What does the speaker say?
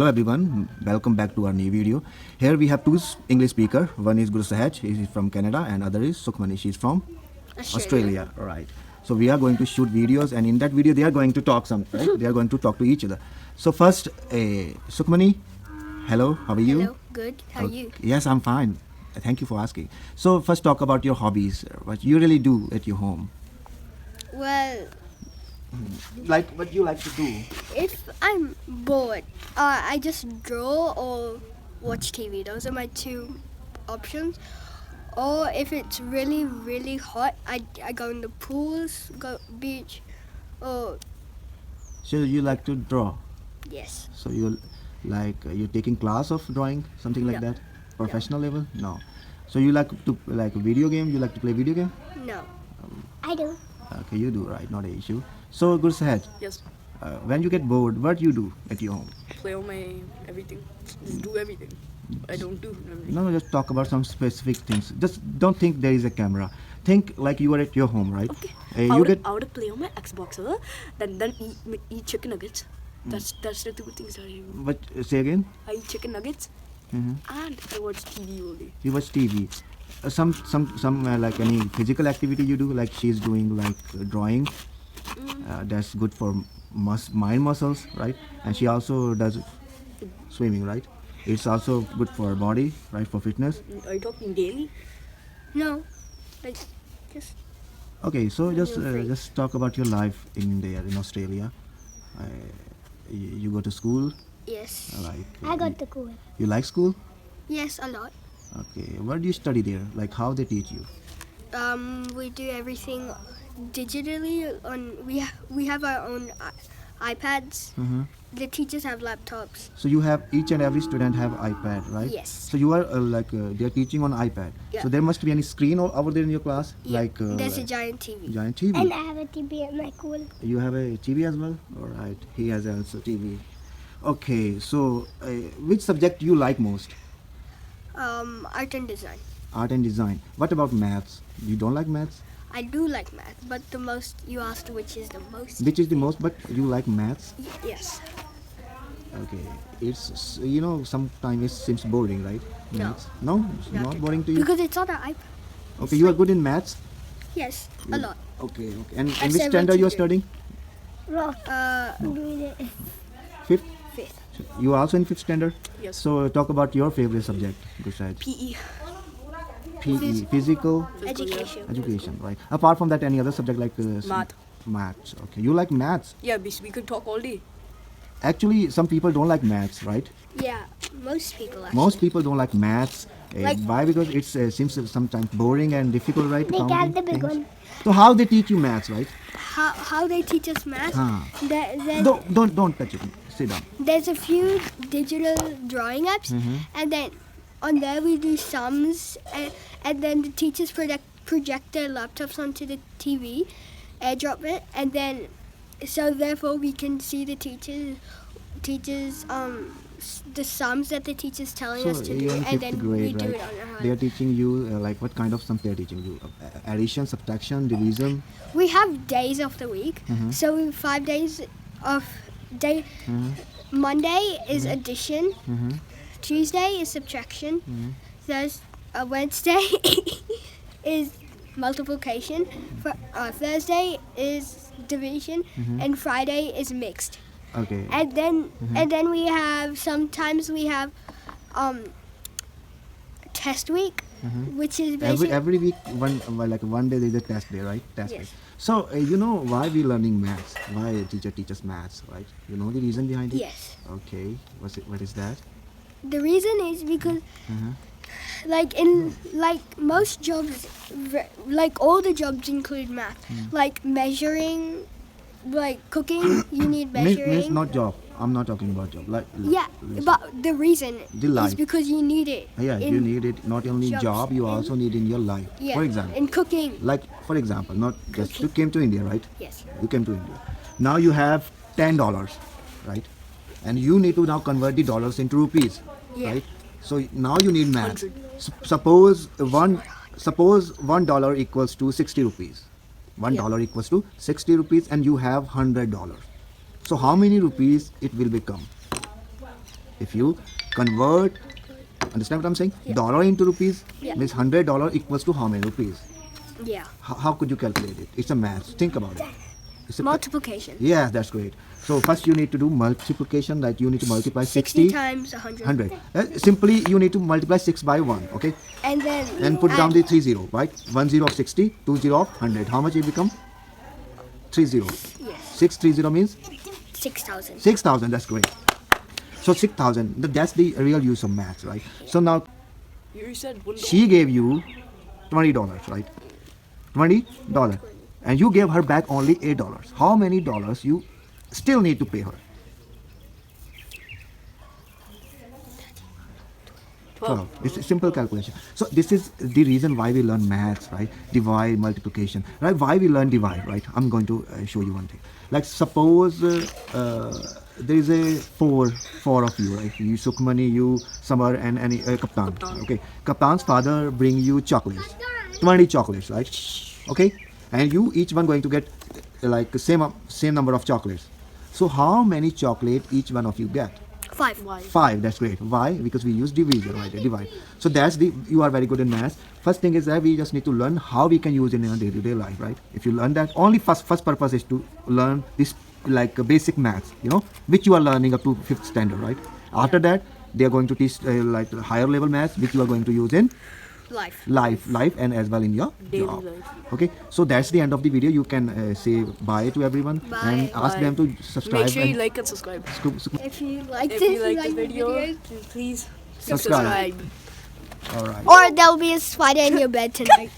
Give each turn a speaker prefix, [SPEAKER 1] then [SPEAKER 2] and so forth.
[SPEAKER 1] Hello everyone, welcome back to our new video. Here we have two English speaker. One is Guru Sahaj, he is from Canada, and other is Sukhmani, she is from Australia. Right. So we are going to shoot videos, and in that video they are going to talk some. Right? They are going to talk to each other. So first, Sukhmani, hello, how are you?
[SPEAKER 2] Hello, good. How are you?
[SPEAKER 1] Yes, I'm fine. Thank you for asking. So first, talk about your hobbies. What you really do at your home.
[SPEAKER 2] Well,
[SPEAKER 1] Like what you like to do.
[SPEAKER 2] if I'm bored, I just draw or watch TV. Those are my two options. Or if it's really, really hot, I go in the pools, go beach. Or
[SPEAKER 1] So you like to draw.
[SPEAKER 2] yes,
[SPEAKER 1] So you like you're taking class of drawing, something like
[SPEAKER 2] No.
[SPEAKER 1] that, professional level? No. So you like to like video game? You like to play video game?
[SPEAKER 2] no. I do.
[SPEAKER 1] Okay, you do, right? Not an issue. So Guru Sahaj,
[SPEAKER 3] Yes,
[SPEAKER 1] when you get bored, what you do at your home?
[SPEAKER 3] play on my everything. Just do everything. I don't do everything.
[SPEAKER 1] No, just talk about some specific things. Just don't think there is a camera. Think like you are at your home, right?
[SPEAKER 3] Okay.
[SPEAKER 1] You get
[SPEAKER 3] I would play on my Xbox, then eat chicken nuggets. That's the two things that I do.
[SPEAKER 1] what? Say again.
[SPEAKER 3] I eat chicken nuggets
[SPEAKER 1] Hmm.
[SPEAKER 3] and I watch TV all day.
[SPEAKER 1] You watch TV. Some like any physical activity you do, like she's doing like drawing. That's good for mind muscles, right? And she also does swimming, right? It's also good for body, right? For fitness.
[SPEAKER 3] Are you talking daily?
[SPEAKER 2] No. Like, just
[SPEAKER 1] Okay, so
[SPEAKER 2] You're free.
[SPEAKER 1] just talk about your life in there in Australia. Uh, you go to school,
[SPEAKER 2] yes.
[SPEAKER 1] like
[SPEAKER 4] the cool.
[SPEAKER 1] you like school.
[SPEAKER 2] Yes, a lot.
[SPEAKER 1] Okay, what do you study there? Like how they teach you?
[SPEAKER 2] We do everything digitally. We have our own iPads.
[SPEAKER 1] Hmm.
[SPEAKER 2] The teachers have laptops.
[SPEAKER 1] So you have each and every student have iPad, right?
[SPEAKER 2] Yes.
[SPEAKER 1] So you are they are teaching on iPad.
[SPEAKER 2] Yeah.
[SPEAKER 1] So there must be any screen over there in your class,
[SPEAKER 2] Yeah,
[SPEAKER 1] like
[SPEAKER 2] there's a giant TV.
[SPEAKER 1] giant TV.
[SPEAKER 4] And I have a TV at my school.
[SPEAKER 1] You have a TV as well? All right. He has also TV. Okay. So which subject you like most?
[SPEAKER 2] Art and design.
[SPEAKER 1] Art and design. What about maths? You don't like maths?
[SPEAKER 2] I do like math, but the most you asked which is the most.
[SPEAKER 1] Which is the most? But you like maths?
[SPEAKER 2] Yes.
[SPEAKER 1] Okay. It's sometimes it seems boring, right?
[SPEAKER 2] No.
[SPEAKER 1] Maths? No, it's
[SPEAKER 2] Not
[SPEAKER 1] not
[SPEAKER 2] at
[SPEAKER 1] boring to you.
[SPEAKER 2] Because it's on our iPad.
[SPEAKER 1] Okay, you are good in maths.
[SPEAKER 2] Yes, a lot.
[SPEAKER 1] Okay. Okay. And in
[SPEAKER 2] I've
[SPEAKER 1] which
[SPEAKER 2] said
[SPEAKER 1] standard you are
[SPEAKER 2] what you
[SPEAKER 1] studying?
[SPEAKER 4] Rock.
[SPEAKER 2] Uh,
[SPEAKER 4] Doing it.
[SPEAKER 1] Fifth.
[SPEAKER 2] fifth.
[SPEAKER 1] You are also in fifth standard.
[SPEAKER 3] Yes.
[SPEAKER 1] So talk about your favorite subject, Gusaj.
[SPEAKER 3] PE.
[SPEAKER 1] PE, physical
[SPEAKER 2] Education.
[SPEAKER 1] education, right? Apart from that, any other subject like
[SPEAKER 3] Math.
[SPEAKER 1] Maths. Okay, you like maths.
[SPEAKER 3] Yeah, we could talk all day.
[SPEAKER 1] Actually, some people don't like maths, right?
[SPEAKER 2] Yeah, most people actually.
[SPEAKER 1] Most people don't like maths.
[SPEAKER 2] Like-
[SPEAKER 1] Why? Because it seems sometimes boring and difficult, right?
[SPEAKER 4] They got
[SPEAKER 1] counting
[SPEAKER 4] the big
[SPEAKER 1] things.
[SPEAKER 4] one.
[SPEAKER 1] So how they teach you maths, right?
[SPEAKER 2] How they teach us math?
[SPEAKER 1] Huh. Don't touch it. Sit down.
[SPEAKER 2] There's a few digital drawing apps,
[SPEAKER 1] Mm-hmm.
[SPEAKER 2] and then on there we do sums, and then the teachers project their laptops onto the TV, airdrop it, and then so therefore we can see the teachers the sums that the teacher's telling us to do,
[SPEAKER 1] you're in
[SPEAKER 2] and
[SPEAKER 1] fifth
[SPEAKER 2] then
[SPEAKER 1] grade,
[SPEAKER 2] we do
[SPEAKER 1] right?
[SPEAKER 2] it on our
[SPEAKER 1] They are
[SPEAKER 2] hand.
[SPEAKER 1] teaching you like what kind of sums they are teaching you? Addition, subtraction, division.
[SPEAKER 2] We have days of the week,
[SPEAKER 1] Mhm.
[SPEAKER 2] so we have 5 days of day.
[SPEAKER 1] Mhm.
[SPEAKER 2] Monday is addition.
[SPEAKER 1] Mm-hmm.
[SPEAKER 2] Tuesday is subtraction.
[SPEAKER 1] Mhm.
[SPEAKER 2] Wednesday is multiplication. Thursday is division,
[SPEAKER 1] Mhm.
[SPEAKER 2] and Friday is mixed.
[SPEAKER 1] Okay.
[SPEAKER 2] And then
[SPEAKER 1] Mhm.
[SPEAKER 2] we have sometimes we have test week,
[SPEAKER 1] Mhm.
[SPEAKER 2] which is basically
[SPEAKER 1] Every week, one day there's a test day, right? Test
[SPEAKER 2] Yes.
[SPEAKER 1] day. So you know why we learning maths? Why a teacher teaches maths, right? You know the reason behind it?
[SPEAKER 2] yes.
[SPEAKER 1] Okay. What is that?
[SPEAKER 2] The reason is because
[SPEAKER 1] Uh-huh.
[SPEAKER 2] like most jobs, like all the jobs include math.
[SPEAKER 1] Hmm.
[SPEAKER 2] Like measuring, like cooking, you need measuring.
[SPEAKER 1] Means not job. I'm not talking about job. Like
[SPEAKER 2] Yeah, but the reason
[SPEAKER 1] The life.
[SPEAKER 2] is because you need it.
[SPEAKER 1] yeah,
[SPEAKER 2] in,
[SPEAKER 1] you need it not only
[SPEAKER 2] jobs,
[SPEAKER 1] job, you
[SPEAKER 2] in-
[SPEAKER 1] also need in your life.
[SPEAKER 2] Yeah,
[SPEAKER 1] For example,
[SPEAKER 2] in cooking.
[SPEAKER 1] like for example, not just you came to India, right?
[SPEAKER 2] Yes.
[SPEAKER 1] You came to India. Now you have $10, right? And you need to now convert the dollars into rupees,
[SPEAKER 2] Yeah.
[SPEAKER 1] right? So now you need math.
[SPEAKER 3] 100.
[SPEAKER 1] Suppose $1 equals to 60 rupees. One
[SPEAKER 2] Yeah.
[SPEAKER 1] dollar equals to 60 rupees, and you have $100. So how many rupees it will become? If you convert, understand what I'm saying? Dollar into rupees
[SPEAKER 2] Yeah.
[SPEAKER 1] means $100 equals to how many rupees?
[SPEAKER 2] Yeah.
[SPEAKER 1] How could you calculate it? It's a math. Think about it. It's a
[SPEAKER 2] Multiplication.
[SPEAKER 1] Yes, that's great. So first you need to do multiplication, like you need to multiply
[SPEAKER 2] 60
[SPEAKER 1] 60
[SPEAKER 2] times 100.
[SPEAKER 1] 100. Simply you need to multiply 6 by 1, okay?
[SPEAKER 2] And then
[SPEAKER 1] And put down
[SPEAKER 2] add
[SPEAKER 1] the 30, right? 10 of 60, 20 of 100. How much it become? 30.
[SPEAKER 2] Yes.
[SPEAKER 1] 630 means
[SPEAKER 2] 6,000.
[SPEAKER 1] 6,000. That's great. So 6,000. That's the real use of maths, right? So now
[SPEAKER 3] You said $1.
[SPEAKER 1] she gave you $20, right? $20, and you gave her back only $8. How many dollars you still need to pay her? 12. It's a simple calculation. So this is the reason why we learn maths, right? Divide, multiplication, right? Why we learn divide, right? I'm going to show you one thing. Like suppose there is a four of you, right? You, Sukhmani, you, Samar, and Kaptan. Okay, Kaptan's father bring you chocolates, 20 chocolates, right? Okay, and you each one going to get like same number of chocolates. So how many chocolate each one of you get?
[SPEAKER 2] 5.
[SPEAKER 3] Why?
[SPEAKER 1] 5. That's great. Why? Because we use division, right? Divide. So that's you are very good in maths. First thing is that we just need to learn how we can use it in our day-to-day life, right? If you learn that, only first purpose is to learn this like basic maths, which you are learning up to 5th standard, right? After that, they are going to teach like higher level maths, which you are going to use in
[SPEAKER 2] Life.
[SPEAKER 1] life and as well in your
[SPEAKER 3] Daily
[SPEAKER 1] job.
[SPEAKER 3] life.
[SPEAKER 1] Okay, so that's the end of the video. You can say bye to everyone and
[SPEAKER 2] Bye.
[SPEAKER 1] ask
[SPEAKER 3] Bye.
[SPEAKER 1] them to subscribe.
[SPEAKER 3] Make sure you
[SPEAKER 1] and
[SPEAKER 3] like and subscribe.
[SPEAKER 2] If you like
[SPEAKER 3] If
[SPEAKER 2] this,
[SPEAKER 3] you like the
[SPEAKER 2] the
[SPEAKER 3] video, please
[SPEAKER 1] Subscribe.
[SPEAKER 3] subscribe.
[SPEAKER 1] All right.
[SPEAKER 2] Or there'll be a spider in your bed tonight.